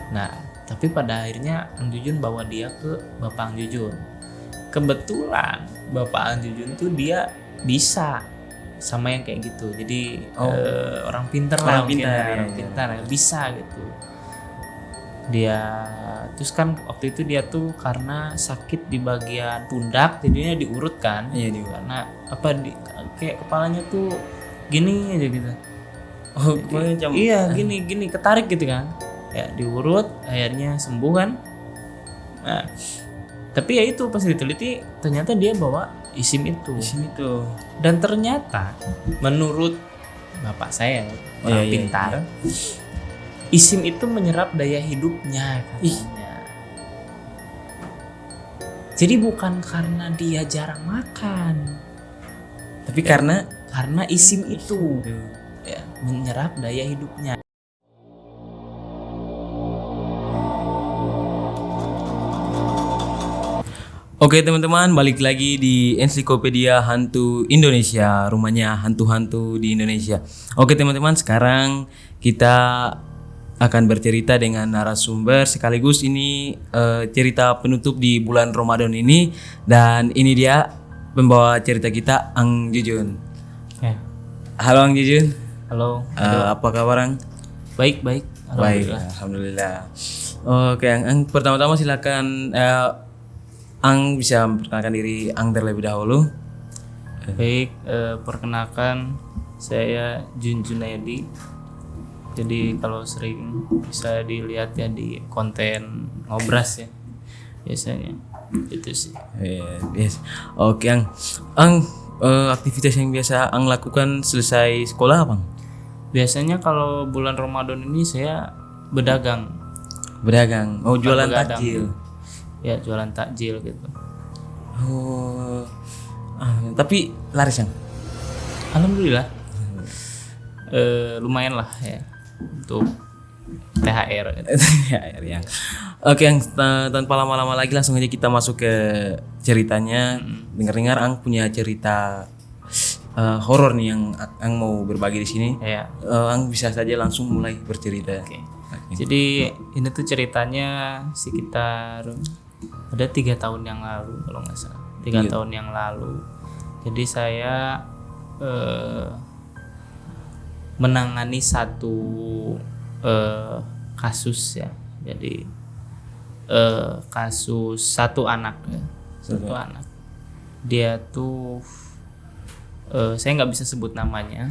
Nah, tapi pada akhirnya Ang Jujun bawa dia ke Bapak Ang Jujun. Kebetulan Bapak Ang Jujun tuh dia bisa sama yang kayak gitu. Jadi orang pintar lah, Orang pintar, ya, orang pintar ya, bisa gitu. Dia terus kan waktu itu dia tuh karena sakit di bagian pundak, jadinya diurut kan. Iya, diurut. Karena apa kayak kepalanya tuh gini aja gitu. Oh, macam Iya, gini ketarik gitu kan. Ya diurut, akhirnya sembuh kan. Nah, tapi ya itu pas diteliti ternyata dia bawa isim itu. Isim itu. Dan ternyata menurut bapak saya orang Iya, pintar, isim itu menyerap daya hidupnya katanya. Jadi bukan karena dia jarang makan, Tapi karena isim itu ya, menyerap daya hidupnya. Oke teman-teman, balik lagi di Ensiklopedia Hantu Indonesia, rumahnya hantu-hantu di Indonesia. Oke teman-teman, sekarang kita akan bercerita dengan narasumber sekaligus ini cerita penutup di bulan Ramadan ini, dan ini dia pembawa cerita kita, Ang Jujun. Ya. Halo Ang Jujun. Halo. Apa kabar Ang? Baik. Baik, alhamdulillah. Oke, Ang pertama-tama silakan Ang bisa memperkenalkan diri Ang terlebih dahulu. Baik, perkenalkan saya Jun Junaidi. Jadi kalau sering bisa dilihat ya di konten ngobras ya biasanya itu sih. Yes. Oke Ang, aktivitas yang biasa Ang lakukan selesai sekolah apa? Biasanya kalau bulan Ramadan ini saya berdagang. Oh, jualan Begadang. takjil. Ya, jualan takjil gitu. Oh, tapi laris Ang? Alhamdulillah. Lumayan lah ya untuk THR gitu. Ya. Oke Ang, tanpa lama-lama lagi langsung aja kita masuk ke ceritanya. Dengar-dengar Ang punya cerita horor nih yang Ang mau berbagi di sini. Ya. Ang bisa saja langsung mulai bercerita. Oke. Jadi ini tuh ceritanya sekitar ada 3 tahun yang lalu kalau nggak salah. 3 tahun yang lalu. Jadi saya menangani satu kasus ya. Jadi kasus satu anak ya. Satu anak. Dia tuh saya nggak bisa sebut namanya.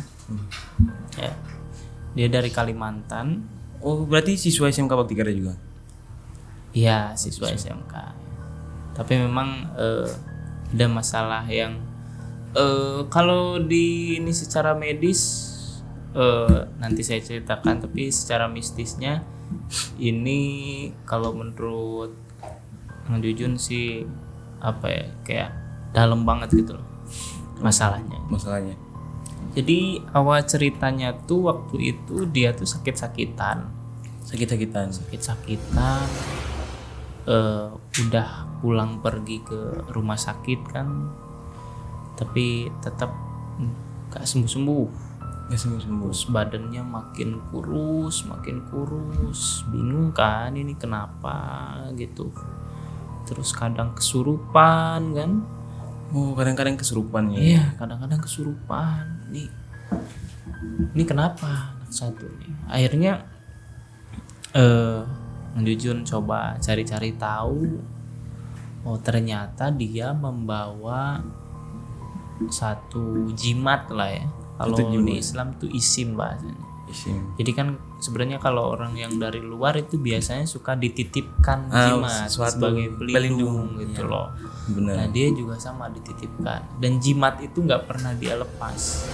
Ya. Dia dari Kalimantan. Oh, berarti siswa SMK Bakti Karya juga? Iya, siswa SMK. Tapi memang ada masalah yang kalau di ini secara medis nanti saya ceritakan, tapi secara mistisnya ini kalau menurut Ang Jujun sih apa ya, kayak dalam banget gitu loh masalahnya. Jadi awal ceritanya tuh waktu itu dia tuh sakit-sakitan. Udah pulang pergi ke rumah sakit kan, tapi tetap gak sembuh-sembuh. Terus badannya makin kurus, bingung kan ini kenapa gitu. Terus kadang kesurupan kan. Oh, kadang-kadang kesurupan ya? Iya, kadang-kadang kesurupan. Ini kenapa anak satu nih? Akhirnya Ang Jujun coba cari-cari tahu. Oh, ternyata dia membawa satu jimat lah ya. Kalau di Islam tuh isim bahasanya. Jadi kan sebenarnya kalau orang yang dari luar itu biasanya suka dititipkan jimat sebagai pelindung gitu loh. Benar. Nah dia juga sama dititipkan, dan jimat itu nggak pernah dia lepas.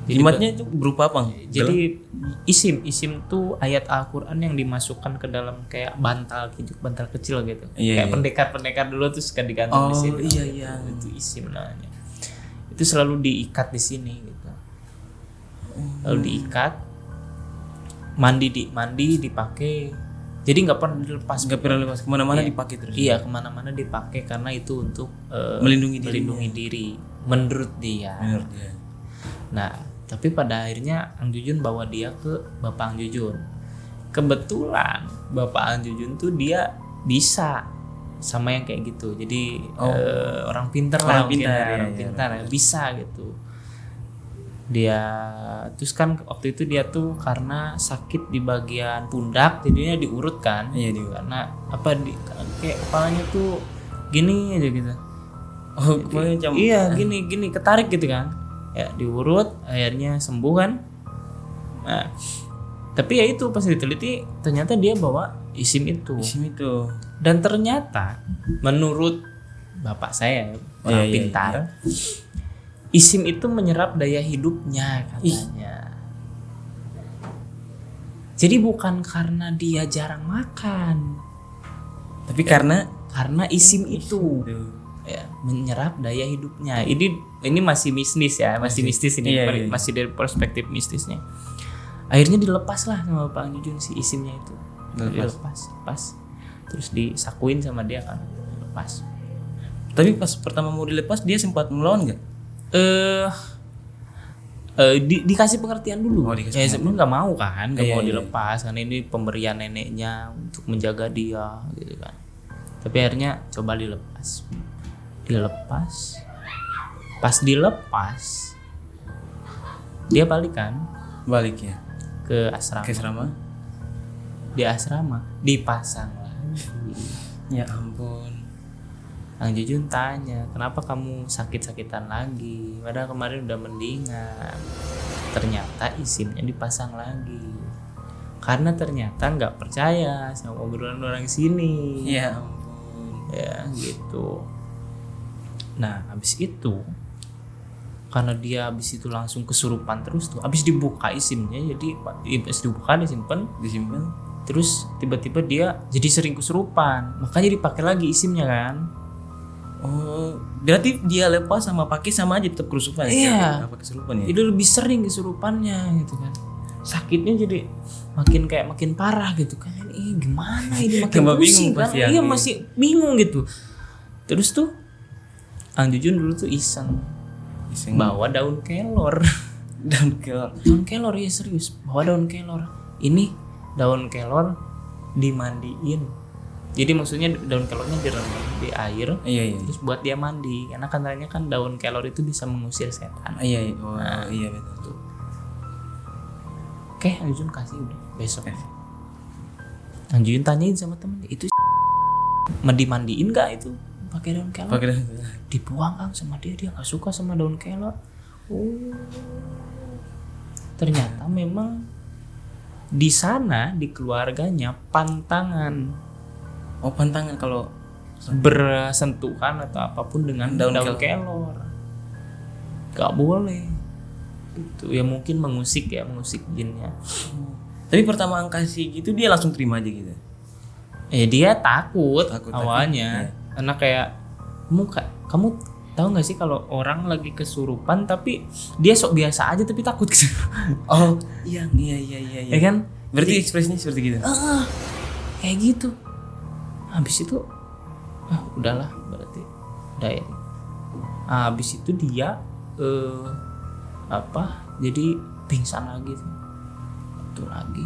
Jimatnya itu berupa apa? Jadi isim tuh ayat Al-Quran yang dimasukkan ke dalam kayak bantal kecil gitu. Kayak pendekar dulu tuh suka digantung di sini. Iya. Itu isim namanya. Itu selalu diikat di sini gitu. Lalu diikat, mandi dipakai, jadi nggak pernah dilepas kemana-mana dipakai terus. Iya, kemana-mana dipakai karena itu untuk melindungi diri menurut dia. Nah tapi pada akhirnya Ang Jujun bawa dia ke Bapak Ang Jujun kebetulan Bapak Ang Jujun tuh dia bisa sama yang kayak gitu. Jadi orang pintar lah, mungkin orang pintar ya, bisa gitu. Dia terus kan waktu itu dia tuh karena sakit di bagian pundak jadinya diurut kan. Karena apa kayak kepalanya tuh gini aja gitu. Iya, gini ketarik gitu kan. Ya diurut, akhirnya sembuh kan. Nah, tapi ya itu pas diteliti ternyata dia bawa isim itu. Dan ternyata menurut bapak saya orang pintar, isim itu menyerap daya hidupnya katanya. Jadi bukan karena dia jarang makan, tapi karena isim itu ya menyerap daya hidupnya. Ini masih mistis ya, mistis ini, masih dari perspektif mistisnya. Akhirnya dilepas lah sama Pak Jujun si isimnya itu. Dilepas. Terus disakuin sama dia kan, lepas. Tapi pas pertama mau dilepas dia sempat melawan nggak? Dikasih pengertian dulu. Ya sebelum nggak mau kan, nggak mau dilepas karena ini pemberian neneknya untuk menjaga dia gitu kan. Tapi akhirnya coba dilepas. Pas dilepas dia balik ya ke asrama. Di asrama dipasang lagi. Ya ampun. Ang Jujun tanya, kenapa kamu sakit-sakitan lagi? Padahal kemarin udah mendingan. Ternyata isimnya dipasang lagi. Karena ternyata nggak percaya sama obrolan orang sini. Ya ampun. Ya gitu. Nah habis itu, karena dia habis itu langsung kesurupan terus tuh. Habis dibuka isimnya, jadi habis dibuka disimpan. Terus tiba-tiba dia jadi sering kesurupan. Makanya dipakai lagi isimnya kan. Oh, berarti dia lepas sama pakai sama aja tetap kesurupan. Iya. Kesurupan ya. Itu lebih sering kesurupannya gitu kan. Sakitnya jadi makin parah gitu kan. Ini gimana ini makin pusing kan. Iya masih bingung gitu. Terus tuh Ang Jujun dulu tuh iseng bawa daun kelor. Daun kelor ya serius. Bawa daun kelor. Ini daun kelor dimandiin. Jadi maksudnya daun kelornya direndam di air, terus buat dia mandi. Karena katanya kan daun kelor itu bisa mengusir setan. Iya betul. Oke, Ang Jujun kasih udah besok. Ang Jujun tanyain sama temennya, itu dimandiin nggak itu pakai daun kelor? Dibuang Ang sama dia nggak suka sama daun kelor. Ternyata memang di sana di keluarganya pantangan. Pantangan kalau bersentuhan atau apapun dengan daun kelor. Gak boleh. Itu ya mungkin mengusik jinnya. Tapi pertama Ang kasih gitu dia langsung terima aja gitu. Dia takut awalnya. Karena kayak kamu tahu nggak sih kalau orang lagi kesurupan tapi dia sok biasa aja tapi takut gitu. Iya. Ya kan? Berarti ekspresinya seperti gitu. Kayak gitu. Habis itu udahlah berarti udah ya. Habis itu dia jadi pingsan lagi tuh. Itu lagi.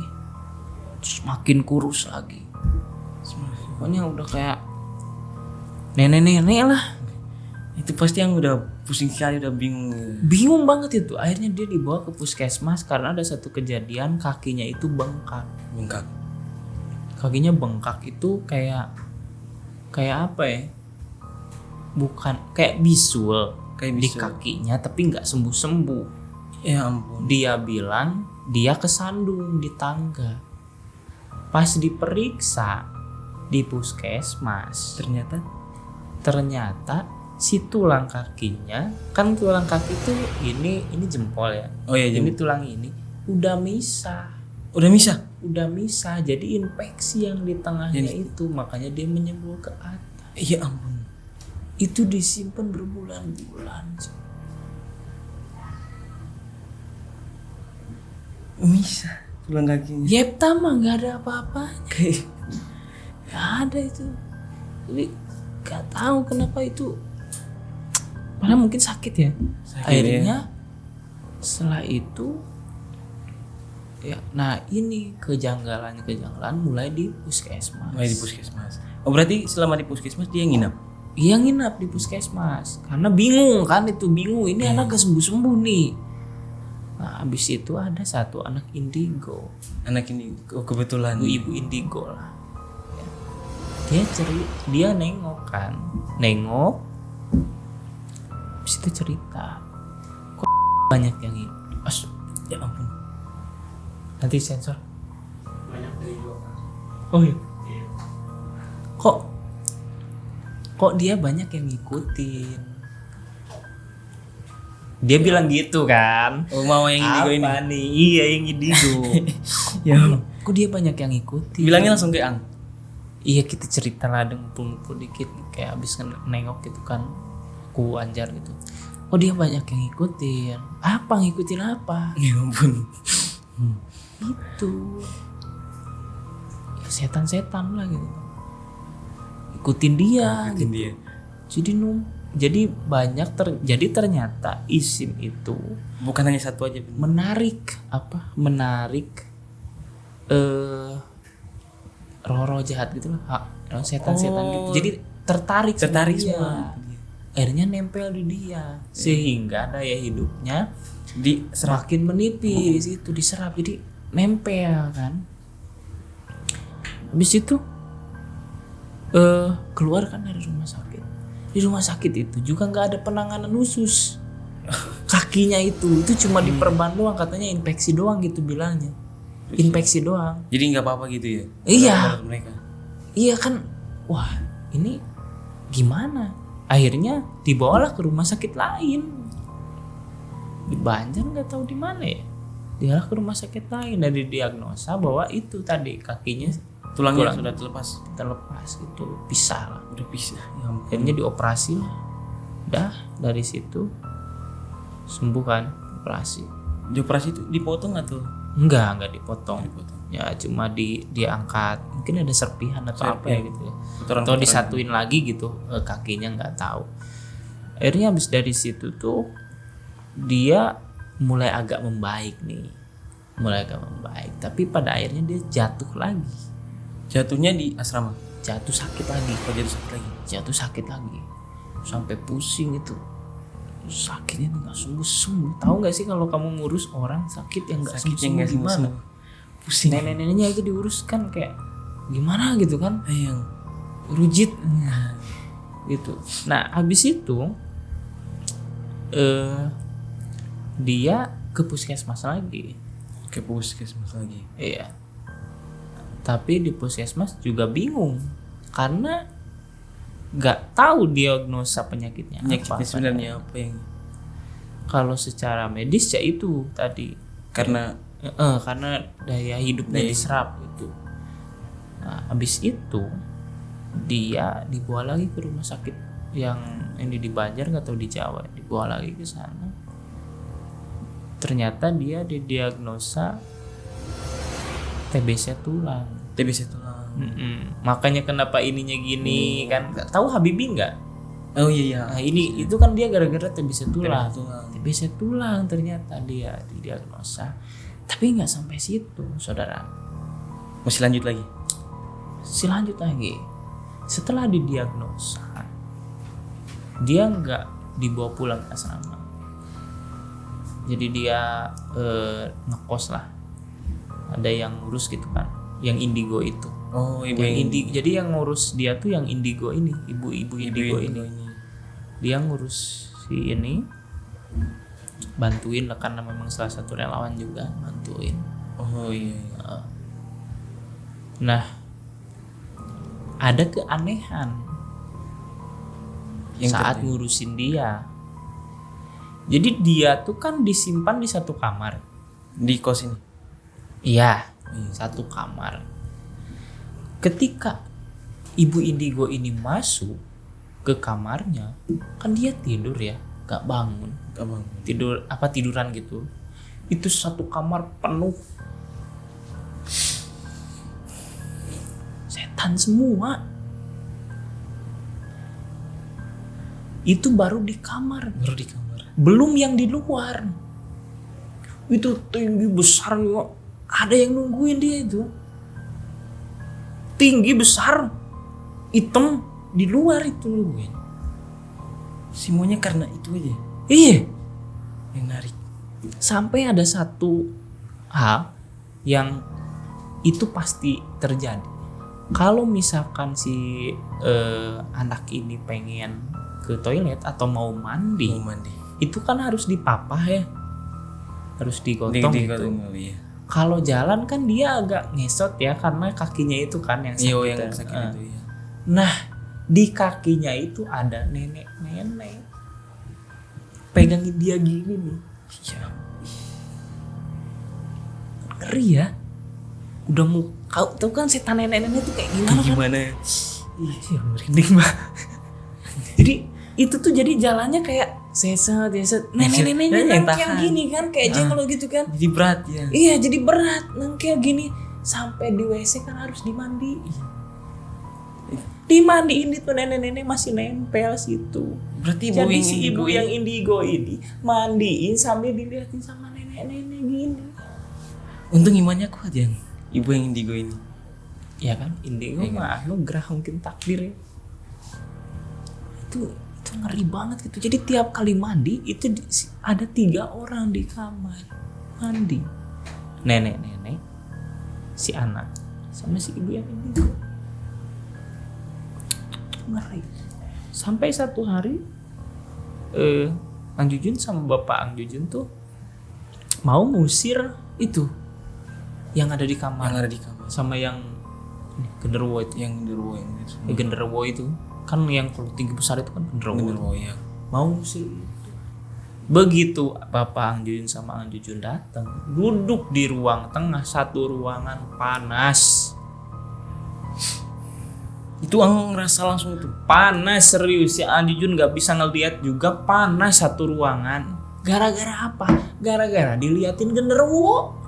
Terus makin kurus lagi. Pokoknya udah kayak nenek-nenek lah. Itu pasti yang udah pusing sekali, udah bingung banget itu. Akhirnya dia dibawa ke puskesmas karena ada satu kejadian kakinya itu bengkak. Kakinya bengkak itu kayak apa ya? Bukan kayak bisul di kakinya tapi nggak sembuh-sembuh. Ya ampun. Dia bilang dia kesandung di tangga. Pas diperiksa di puskesmas, ternyata si tulang kakinya, kan tulang kaki itu ini jempol ya. Ini tulang ini udah misah. Udah misah, jadi infeksi yang di tengahnya itu, makanya dia menyembul ke atas. Ya ampun. Itu disimpan berbulan-bulan. Misah tulang kakinya. Yepta mah nggak ada apa-apanya. Nggak ada itu. Jadi nggak tahu kenapa itu. Padahal mungkin sakit ya. Akhirnya setelah itu Ya, nah ini kejanggalan mulai di puskesmas. Mulai di puskesmas. Oh berarti selama di puskesmas dia nginap? Iya nginap di puskesmas karena bingung kan ini anak gak sembuh dia. Nah abis itu ada satu anak indigo. Anak ini kebetulan Ibu indigo lah. Ya. Dia nengok abis itu cerita kok banyak yang ini. Ya ampun, nanti sensor. Banyak dari dua kan. Oh iya. Kok dia banyak yang ngikutin. Dia bilang gitu kan. Oh mau yang indigo ini. Apa nih? Iya yang indigo. Ya. Kok dia banyak yang ngikutin. Bilangnya langsung ke Ang. Iya kita cerita lah ngumpul-ngumpul dikit kayak abis nengok gitu kan. Ku Anjar gitu. Oh dia banyak yang ngikutin. Ngikutin apa? Ya ampun. Itu ya, setan-setan lah gitu. Ikutin dia gitu. Dia. Jadi banyak jadi ternyata isim itu Bukan hanya satu aja. menarik roh-roh jahat gitu lah. Setan-setan gitu. Jadi tertarik sama dia. Semua. Akhirnya nempel di dia sehingga daya hidupnya Diserap. semakin menipis itu diserap jadi nempel kan. Habis itu keluar kan dari rumah sakit. Di rumah sakit itu juga nggak ada penanganan khusus. Kakinya itu cuma diperban doang, katanya infeksi doang gitu bilangnya. Infeksi doang. Jadi nggak apa-apa gitu ya? Iya. Menurut mereka. Iya kan. Wah, ini gimana? Akhirnya dibawalah ke rumah sakit lain. Di Banjar nggak tahu di mana ya. Dibawa ke rumah sakit lain dan didiagnosa bahwa itu tadi kakinya Tulangnya Tulang. sudah terlepas gitu, pisah lah. udah pisah. Ya ampun. Akhirnya dioperasi lah. Udah dari situ sembuh kan, operasi. Di operasi itu dipotong atau? Enggak dipotong. Dipotong. Ya cuma diangkat. Mungkin ada serpihan atau apa ya gitu ya. Kotoran-kotoran. Atau disatuin lagi gitu kakinya, nggak tahu. Akhirnya habis dari situ tuh dia mulai agak membaik nih. Tapi pada akhirnya dia jatuh lagi. Jatuhnya di asrama. Jatuh sakit lagi. Oh jatuh sakit lagi. Jatuh sakit lagi. Sampai pusing itu. Sakitnya nggak sembuh. Tahu nggak sih kalau kamu ngurus orang sakit yang nggak Sakit yang sembuh nggak gimana? sembuh. Pusing. Nenek-neneknya itu diuruskan kayak gimana gitu kan? Yang Rujit gitu. Nah habis itu dia ke puskesmas lagi. ke puskesmas lagi. Iya. Tapi di puskesmas juga bingung karena nggak tahu diagnosa penyakitnya Penyakitnya apa. sebenarnya apa yang? Kalau secara medis ya itu tadi Karena karena daya hidupnya diserap gitu. Nah, habis itu dia dibawa lagi ke rumah sakit yang ini di Banjar nggak tahu di Jawa, dibawa lagi ke sana. Ternyata dia didiagnosa TBC tulang. TBC tulang. Makanya kenapa ininya gini kan? Tahu Habibie nggak? Oh iya. Nah, ini itu kan dia gara-gara TBC tulang. tulang. TBC tulang ternyata dia didiagnosa. Tapi nggak sampai situ, saudara. Masih lanjut lagi. Lanjut lagi. Setelah didiagnosa, dia nggak dibawa pulang ke asrama. Jadi dia ngekos lah. Ada yang ngurus gitu kan, yang indigo itu. Oh ibu Yang jadi yang ngurus dia tuh yang indigo ini, ibu-ibu indigo ini. Dia ngurus si ini, bantuin lah karena memang salah satu relawan juga bantuin. Oh iya. Nah, ada keanehan Yang saat ngurusin dia. Jadi dia tuh kan disimpan di satu kamar. Di kos ini. Iya, satu kamar. Ketika ibu indigo ini masuk ke kamarnya, kan dia tidur ya, gak bangun. Abang. Tiduran gitu. Itu satu kamar penuh setan semua. Itu baru di kamar. Baru di kamar. Belum yang di luar. Itu tinggi besar kok. ada yang nungguin dia itu. Tinggi, besar, hitam, di luar itu nungguin. Semuanya karena itu aja Iya. yang narik. Sampai ada satu hal yang itu pasti terjadi. Kalau misalkan si anak ini pengen ke toilet atau mau mandi, itu kan harus dipapah ya, harus digotong gitu. Iya. Kalau jalan kan dia agak ngesot ya karena kakinya itu kan yang sakit. Yang sakit itu ya. Nah, di kakinya itu ada nenek-nenek pegangin dia gini nih. Iya. Ngeri ya. Udah mau kau tahu kan setan nenek-nenek itu kayak gimana kan? Gimana? Iya, merinding banget. Jadi itu tuh jadi jalannya kayak seset nenek-neneknya yang nangkil tahan. gini kan kayak jengkol gitu kan. Jadi berat ya. Iya, jadi berat nangkil gini sampai di WC kan harus dimandiin. Dimandiin itu nenek-nenek masih nempel situ. Berarti Jadi si ibu yang indigo ini mandiin sambil dilihatin sama nenek-nenek gini. untung imannya kuat yang ibu yang indigo ini. Ya kan, indigo mah anugerah mungkin takdir ya. Itu ngeri banget gitu. Jadi tiap kali mandi itu ada 3 orang di kamar mandi. Nenek-nenek, si anak, sama si ibu yang indigo. Ngeri. Sampai satu hari Ang Jujun sama bapak Ang Jujun tuh mau ngusir itu yang ada di kamar. Yang ada di kamar. Sama yang genderuwo itu. Yang genderuwo yang itu. Genderuwo itu kan yang kalau tinggi besar itu kan genderuwo. Genderuwo ya. Mau ngusir itu. Begitu bapak Ang Jujun sama Ang Jujun datang, duduk di ruang tengah, satu ruangan panas. Itu Ang ngerasa langsung itu. Panas serius, si Ang Jujun gak bisa ngeliat juga, panas satu ruangan. Gara-gara apa? Gara-gara diliatin genderuwo.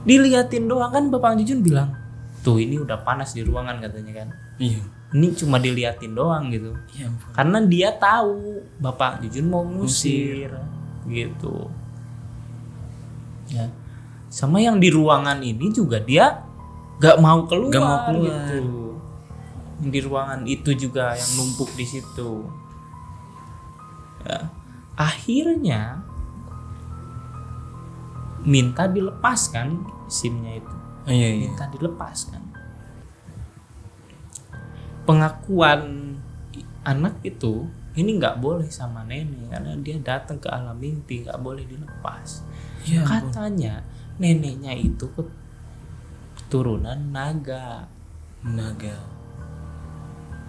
Diliatin doang kan bapak Ang Jujun bilang, tuh ini udah panas di ruangan katanya kan. Iya. Ini cuma diliatin doang gitu. Iya ampun. Karena dia tahu bapak Ang Jujun mau ngusir gitu. Ya. Sama yang di ruangan ini juga dia gak mau keluar, gitu. Di ruangan itu juga yang numpuk di situ. Ya. Akhirnya minta dilepaskan SIM-nya itu. Iya. Minta dilepaskan. Pengakuan anak itu ini nggak boleh sama nenek karena dia datang ke alam mimpi, nggak boleh dilepas. Ya, Katanya neneknya itu keturunan naga.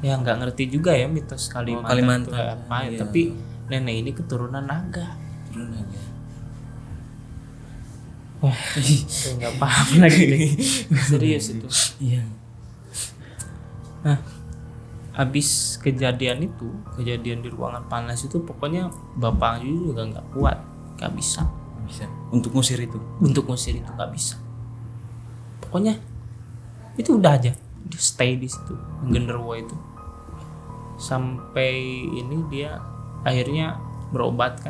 Ya nggak ngerti juga ya mitos Kalimantan, itu kayak apa ya. Iya. Tapi nenek ini keturunan naga. Wah, nggak paham lagi nih. Serius itu. Iya. Nah, abis kejadian di ruangan panas itu, pokoknya bapak Ang juga nggak kuat, nggak bisa. Untuk ngusir itu. Untuk ngusir itu nggak bisa. Pokoknya itu udah aja, dia stay di situ, genderuwo itu. Sampai ini dia akhirnya berobat,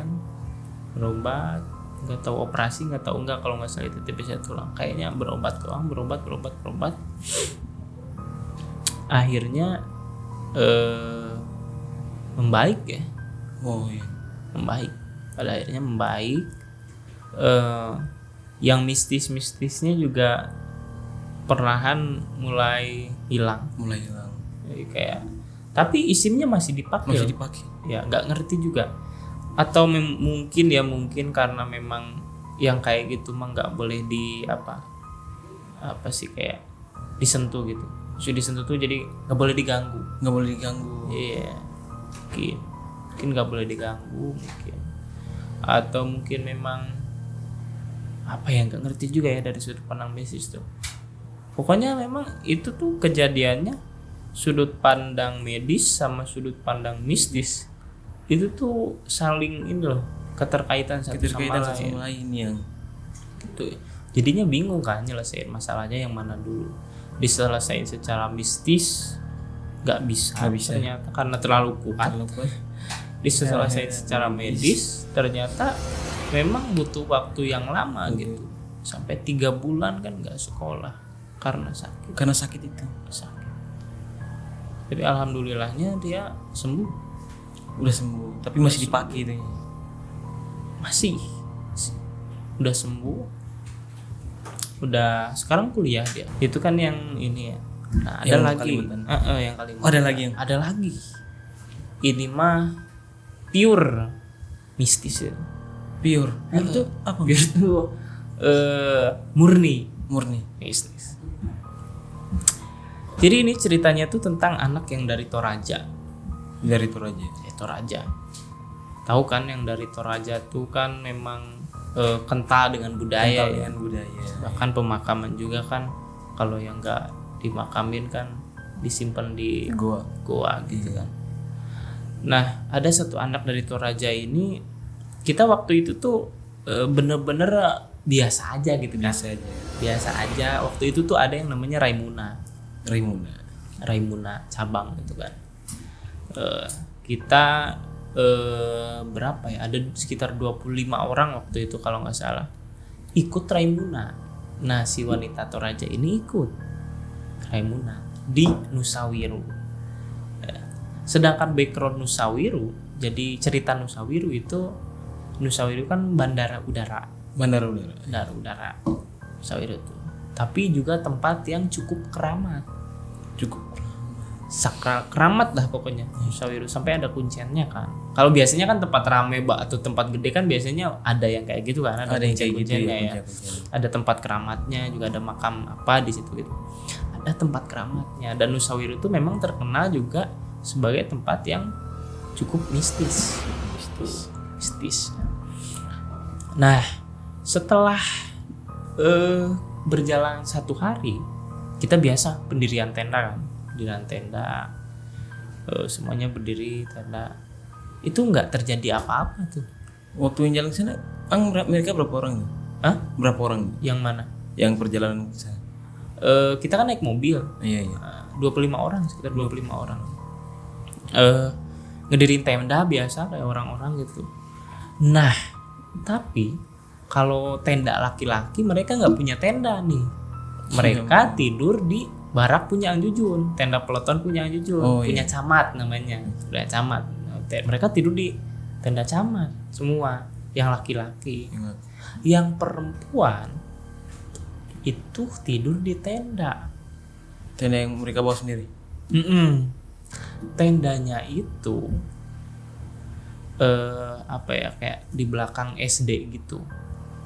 nggak tahu operasi, nggak tahu enggak, kalau nggak salah itu TBC tulang. Kayaknya berobat doang, berobat. Akhirnya membaik ya. Oh iya. Membaik. Pada akhirnya membaik. Yang mistisnya juga perlahan mulai hilang. Jadi kayak, tapi isimnya masih dipakai. Ya nggak ngerti juga. Atau mungkin karena memang yang kayak gitu mah nggak boleh di apa sih, kayak disentuh gitu. Sudah disentuh tuh jadi nggak boleh diganggu. Iya, mungkin nggak boleh diganggu mungkin. Atau mungkin memang apa yang nggak ngerti juga ya dari sudut pandang mistis tuh. Pokoknya memang itu tuh kejadiannya sudut pandang medis sama sudut pandang mistis itu tuh saling ini loh, keterkaitan satu sama lain yang gitu. Jadinya bingung kan nyelesain masalahnya yang mana dulu. Diselesain secara mistis nggak bisa ternyata karena terlalu kuat. Diselesain secara medis ternyata memang butuh waktu yang lama gitu. sampai 3 bulan kan nggak sekolah karena sakit. Karena sakit itu. Sakit. Tapi alhamdulillahnya dia sembuh. Udah sembuh, tapi masih dipakai itu. Masih. Udah sembuh. Udah sekarang kuliah dia. Itu kan yang ini ya. Nah, ada Yang lagi. Kalimantan. Yang Kalimantan. Oh, ada lagi yang? Ada lagi. Ini mah pure mistis ya. Pure itu apa? Pure itu murni Murni. mistis. Jadi ini ceritanya tuh tentang anak yang dari Toraja. Dari Toraja. Toraja. Tahu kan yang dari Toraja tuh kan memang kental dengan budaya. Kental ya. dengan budaya. Bahkan pemakaman juga kan kalau yang nggak dimakamin kan disimpan di goa gitu kan. Nah, ada satu anak dari Toraja ini, kita waktu itu tuh bener-bener biasa aja gitu kan. Biasa aja. Waktu itu tuh ada yang namanya Raimuna cabang gitu kan. Kita berapa ya? Ada sekitar 25 orang waktu itu kalau nggak salah ikut Raimuna. Nah, si wanita Toraja ini ikut Raimuna di Nusawiru. Sedangkan background Nusawiru, jadi cerita Nusawiru kan bandara udara Nusawiru itu. Tapi juga tempat yang cukup keramat. Sakral keramat lah pokoknya Nusawiru, sampai ada kunciannya kan. Kalau biasanya kan tempat rame atau tempat gede kan biasanya ada yang kayak gitu kan, ada yang kayak gitu ya. Ada tempat keramatnya, juga ada makam apa di situ gitu. Ada tempat keramatnya, dan Nusawiru itu memang terkenal juga sebagai tempat yang cukup mistis. Nah, setelah berjalan 1 hari, kita biasa pendirian tenda kan, semuanya berdiri tenda. Itu nggak terjadi apa-apa tuh. Waktu yang jalan ke sana, mereka berapa orang? Berapa orang? Yang mana? Yang perjalanan ke sana? Kita kan naik mobil. Iya. 25 orang, sekitar 25 orang. Ngedirin tenda biasa kayak orang-orang gitu. Nah, tapi kalau tenda laki-laki mereka nggak punya tenda nih. Mereka tidur di barak punya Ang Jujun, tenda peleton punya Ang Jujun, punya camat namanya, punya camat. Mereka tidur di tenda camat semua, yang laki-laki. Yang perempuan itu tidur di tenda. Tenda yang mereka bawa sendiri. Tendanya itu kayak di belakang SD gitu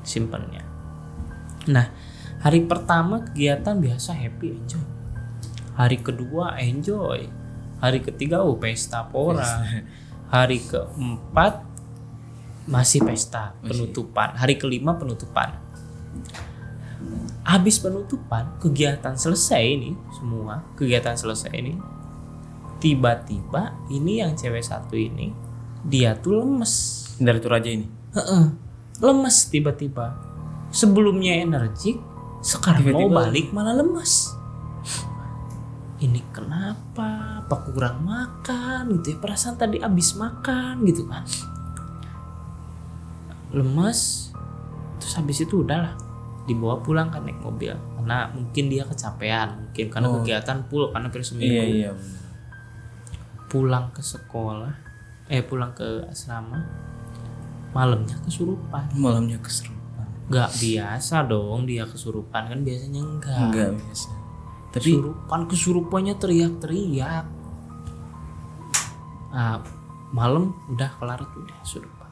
simpennya. Nah, hari pertama kegiatan biasa happy enjoy. Hari kedua enjoy. Hari ketiga pesta pora. Hari keempat masih pesta penutupan. Hari kelima penutupan. Habis penutupan, kegiatan selesai ini, tiba-tiba ini yang cewek satu ini, dia tuh lemes. Dari Toraja ini? Lemes tiba-tiba. Sebelumnya energik, sekarang Tiba-tiba mau balik malah lemes. Ini kenapa? Apa kurang makan gitu ya? Perasaan tadi habis makan gitu kan. Lemes. Terus habis itu udahlah, dibawa pulang kan naik mobil. Karena mungkin dia kecapean, karena kegiatan full karena seminggu. Iya. Pulang ke sekolah, pulang ke asrama, malamnya kesurupan. Gak biasa dong dia kesurupan, kan biasanya enggak biasa. Tapi kesurupannya teriak-teriak. Nah, malam udah kelar tuh, udah kesurupan.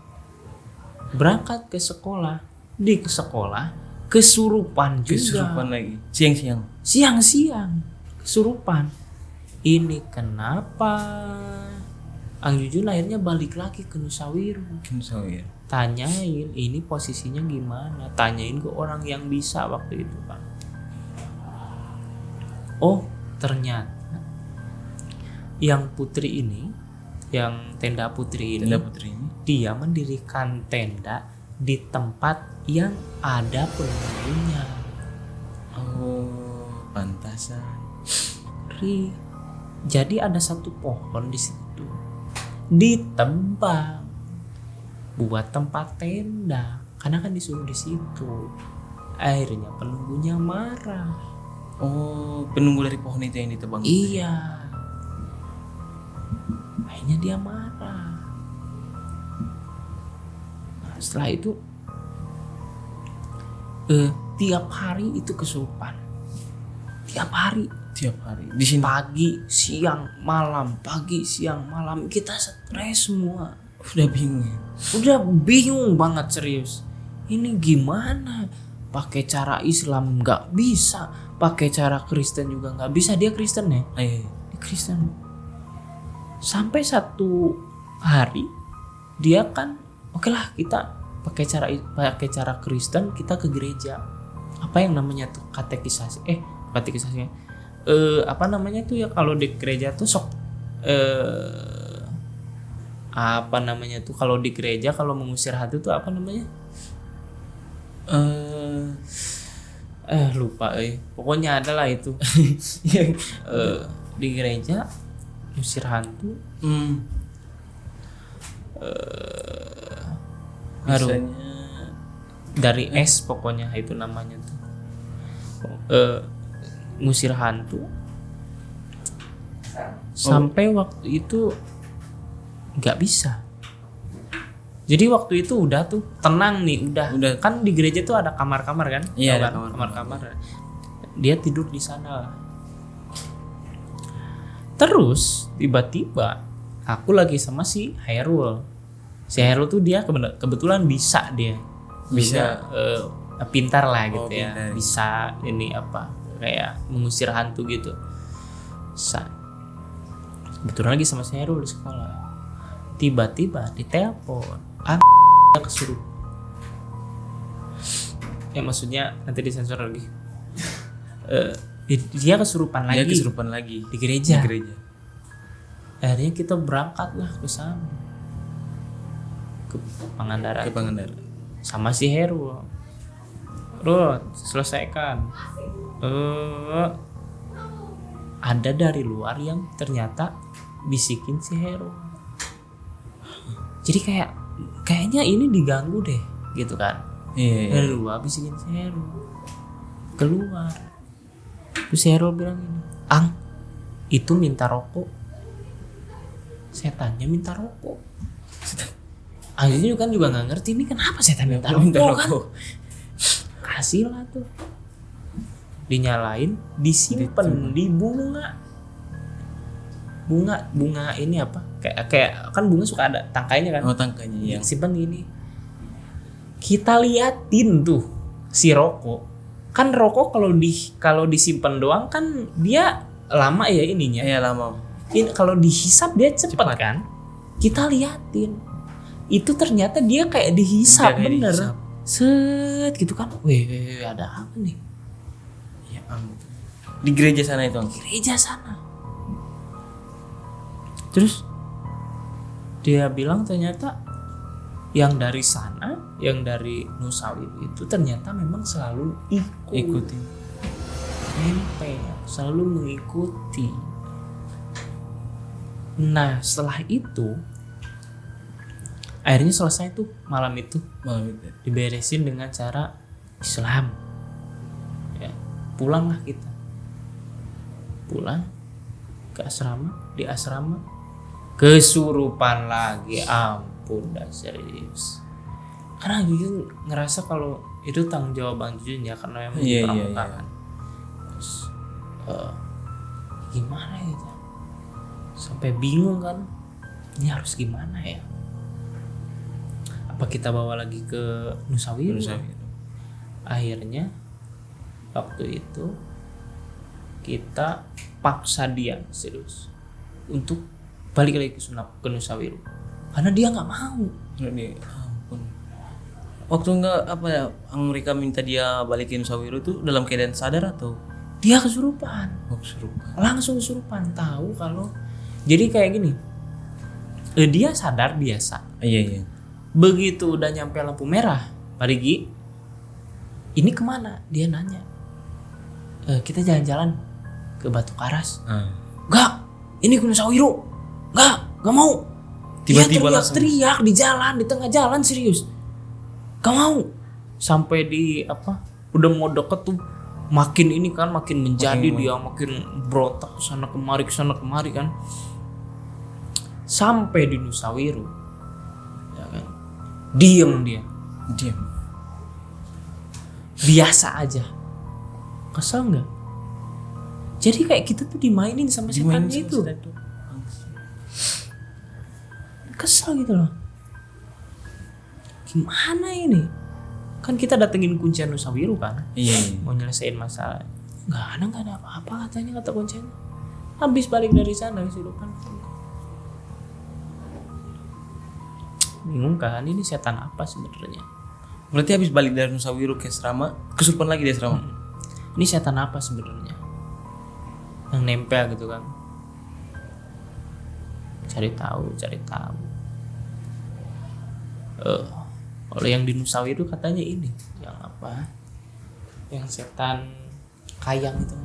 Berangkat ke sekolah, di sekolah kesurupan juga. Kesurupan lagi. Siang-siang. Siang-siang kesurupan. Ini kenapa? Ang Jujun akhirnya balik lagi ke Nusawiru. Tanyain ini posisinya gimana, tanyain ke orang yang bisa waktu itu kan. Oh, ternyata yang putri ini, yang tenda putri ini, dia mendirikan tenda di tempat yang ada penghuninya. Oh, pantasan. Jadi ada satu pohon di situ, ditebang buat tempat tenda, karena kan disuruh di situ. Akhirnya penunggunya marah. Oh, penunggu dari pohon itu yang ditebang. Iya. Akhirnya dia marah. Nah, setelah itu tiap hari itu kesurupan. Tiap hari. Di sini. Pagi, siang, malam. Pagi, siang, malam. Kita stres semua. Udah bingung banget serius. Ini gimana? Pakai cara Islam nggak bisa, pakai cara Kristen juga nggak bisa. Dia Kristen ya? Iya. Dia Kristen. Sampai satu hari dia kan, oke lah kita pakai cara Kristen, kita ke gereja. Apa yang namanya tuh katekisasi? Katekisasinya. Apa namanya tuh ya kalau di gereja tuh apa namanya tuh kalau di gereja kalau mengusir hantu tuh apa namanya? Lupa pokoknya ada lah itu. Di gereja usir hantu. Biasanya Dari S pokoknya itu namanya tuh. Ngusir hantu. Sampai waktu itu nggak bisa. Jadi waktu itu udah tuh tenang nih, udah. Kan di gereja tuh ada kamar-kamar kan? Iya, Tahu ada kan? Kamar-kamar. Dia tidur di sana. Terus tiba-tiba aku lagi sama si Hairul. Si Hairul tuh dia kebetulan bisa pintar lah gitu ya. Pintar. Bisa ini apa kayak mengusir hantu gitu. Kebetulan lagi sama si Hairul di sekolah. Tiba-tiba ditelepon, dia kesurupan. Ya maksudnya nanti disensor lagi. Dia kesurupan lagi. Di gereja. Akhirnya kita berangkatlah ke sana. Ke Pangandaran. Sama si Heru. Selesaikan. Ada dari luar yang ternyata bisikin si Heru. Jadi kayaknya ini diganggu deh gitu kan. Iya. Dari luar bisikin si Heru. Keluar. Terus si Heru bilang ini, "Ang, itu minta rokok." Setannya minta rokok. Akhirnya kan juga nggak ngerti ini kenapa setan minta rokok kan. Kasih lah tuh. Dinyalain, disimpan di bunga ini apa? Kayak kan bunga suka ada tangkainya kan? Oh, tangkainya iya. Simpan gini. Kita liatin tuh si rokok. Kan rokok kalau disimpan doang kan dia lama ya ininya. Iya, lama. Ini kalau dihisap dia cepat kan? Kita liatin. Itu ternyata dia kayak dihisap bener. Set gitu kan. Weh, ada apa nih? Ya ampun. Di gereja sana itu. Gereja sana. Terus dia bilang ternyata yang dari sana, yang dari Nusawiru itu ternyata memang selalu Ikutin. nempel, selalu mengikuti. Nah setelah itu akhirnya selesai tuh malam itu diberesin dengan cara Islam ya. Pulanglah kita, pulang ke asrama. Di asrama kesurupan lagi, ampun dah serius. Karena Jujun ngerasa kalau itu tanggung jawab Bang Jujun ya, karena memang di permukaan. Terus gimana gitu, sampai bingung kan, ini harus gimana ya? Apa kita bawa lagi ke Nusawiru? Akhirnya waktu itu kita paksa dia serius untuk balik lagi ke Nusawiru karena dia nggak mau. Ampun. Waktu mereka minta dia balikin Nusawiru itu dalam keadaan sadar atau dia kesurupan? Langsung kesurupan. Tahu kalau jadi kayak gini, dia sadar biasa. Iya. Begitu udah nyampe lampu merah, Pak Rigi, ini kemana? Dia nanya. Kita jalan-jalan ke Batu Karas. Enggak, ini ke Nusawiru. Enggak mau. Tiba-tiba dia langsung teriak di jalan, di tengah jalan serius. Gak mau. Sampai di udah mau deket tuh makin ini kan, makin menjadi dia makin berotak kesana kemari kan, sampai di Nusawiru ya kan, diem dia biasa aja. Kesel nggak? Jadi kayak kita tuh dimainin sama setannya itu. Kesel gitu loh. Gimana ini? Kan kita datengin kuncian Nusawiru kan? Iya. Mau nyelesain masalah. Nggak ada apa-apa katanya, kata kunciannya. Habis balik dari sana kesurupan. Bingung kan, ini setan apa sebenarnya? Berarti habis balik dari Nusawiru ke asrama, kesurupan lagi di asrama. Ini setan apa sebenarnya? Yang nempel gitu kan? Cari tahu. Kalau yang di Nusawiru katanya ini, yang apa? Yang setan kayang itu.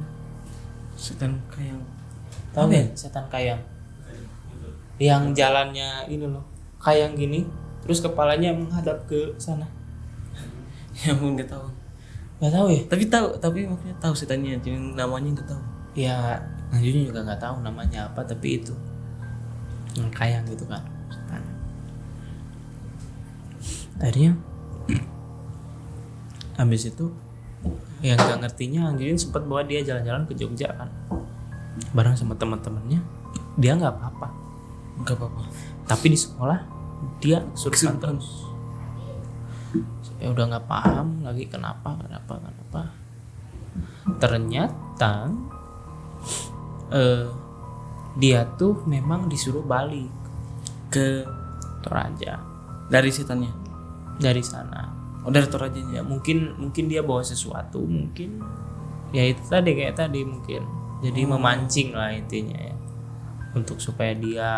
Setan kayang. Tahu nggak? Setan kayang. Yang jalannya ini loh, kayang gini, terus kepalanya menghadap ke sana. Ya ampun, nggak tahu. Nggak tahu ya? Tapi maksudnya tahu setannya, cuma namanya nggak tahu. Ya, Najun juga nggak tahu namanya apa, tapi itu yang kayang gitu kan. Akhirnya habis itu yang gak ngertinya Anjurin sempat bawa dia jalan-jalan ke Jogja kan, bareng sama teman-temannya. Dia nggak apa-apa, tapi di sekolah dia kesurupan terus. Saya udah nggak paham lagi kenapa. Ternyata dia tuh memang disuruh balik Ke Toraja dari setannya. dari sana. Oh, dari Torajanya. Ya mungkin dia bawa sesuatu, mungkin ya itu tadi kayak tadi mungkin. Jadi memancing lah intinya ya, untuk supaya dia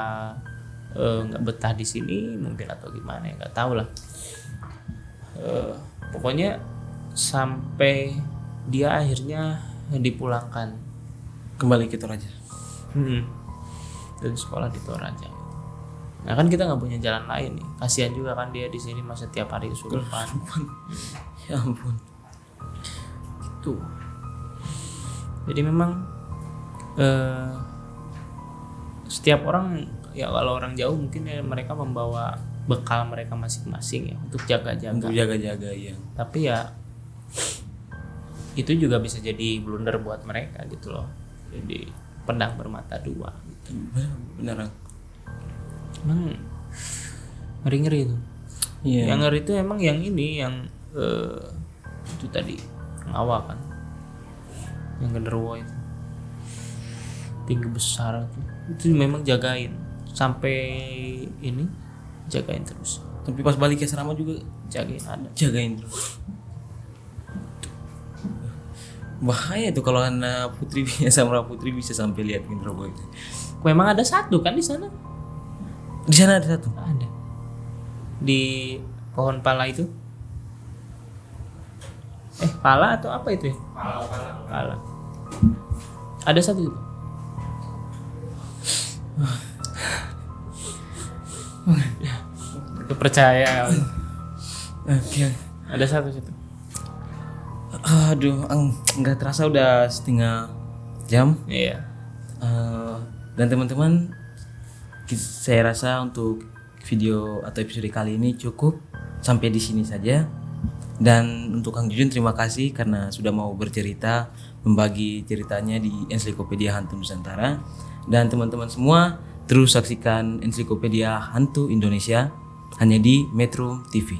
nggak betah di sini mungkin, atau gimana ya, nggak tahu lah. Pokoknya sampai dia akhirnya dipulangkan Kembali ke Toraja. dari sekolah di Toraja. Nah kan kita nggak punya jalan lain nih, kasihan juga kan dia di sini masa tiap hari kesurupan. Ya ampun. Gitu. Jadi memang setiap orang ya, kalau orang jauh mungkin ya mereka membawa bekal mereka masing-masing ya untuk jaga-jaga. Untuk jaga-jaga ya. Tapi ya itu juga bisa jadi blunder buat mereka gitu loh. Jadi pedang bermata dua gitu. Beneran. Emang ngeri-ngeri itu. Iya. Yang ngeri itu emang yang ini, yang itu tadi, yang awal kan, yang genderuwo itu, tinggi besar itu memang jagain sampai ini, jagain terus. Tapi pas balik ke asrama juga Jagain ada. jagain terus. Bahaya tuh kalau anak putri sama putri bisa sampai lihat genderuwo itu. Memang ada satu kan di sana. Di sana ada satu. Ada. Di pohon pala itu. Pala atau apa itu ya? Pala. Ada satu itu. Percaya. Oke. Ada satu situ. Aduh, nggak terasa udah setengah jam. Iya. Dan teman-teman, saya rasa untuk video atau episode kali ini cukup sampai di sini saja. Dan untuk Kang Jujun terima kasih karena sudah mau bercerita, membagi ceritanya di Ensiklopedia Hantu Nusantara. Dan teman-teman semua terus saksikan Ensiklopedia Hantu Indonesia hanya di Metro TV.